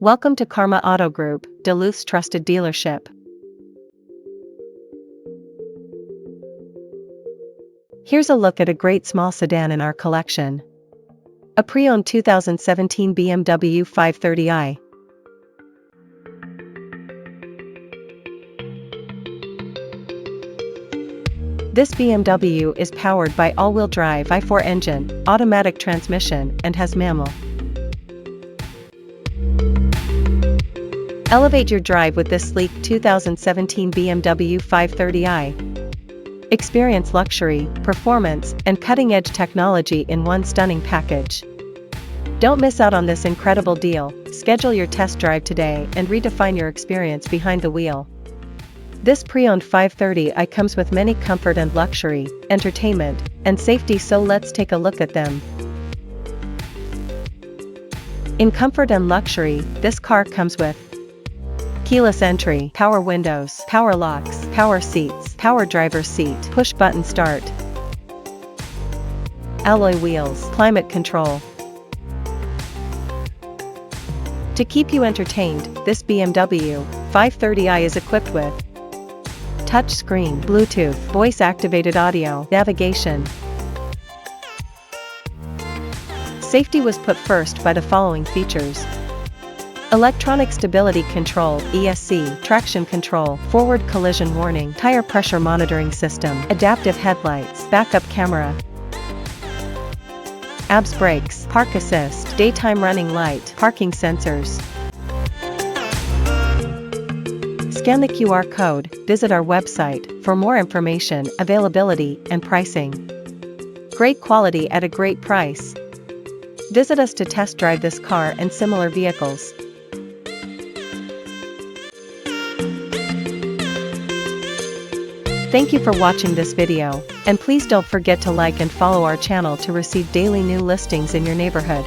Welcome to Karma Auto Group, Duluth's trusted dealership. Here's a look at a great small sedan in our collection. A pre-owned 2017 BMW 530i. This BMW is powered by all-wheel drive i4 engine, automatic transmission, and has manual. Elevate your drive with this sleek 2017 BMW 530i. Experience luxury, performance, and cutting-edge technology in one stunning package. Don't miss out on this incredible deal. Schedule your test drive today and redefine your experience behind the wheel. This pre-owned 530i comes with many comfort and luxury, entertainment, and safety, so let's take a look at them. In comfort and luxury, this car comes with keyless entry, power windows, power locks, power seats, power driver's seat, push button start, alloy wheels, climate control. To keep you entertained, this BMW 530i is equipped with touchscreen, Bluetooth, voice-activated audio, navigation. Safety was put first by the following features: electronic stability control, ESC, traction control, forward collision warning, tire pressure monitoring system, adaptive headlights, backup camera, ABS brakes, park assist, daytime running light, parking sensors. Scan the QR code, visit our website for more information, availability, and pricing. Great quality at a great price. Visit us to test drive this car and similar vehicles. Thank you for watching this video, and please don't forget to like and follow our channel to receive daily new listings in your neighborhood.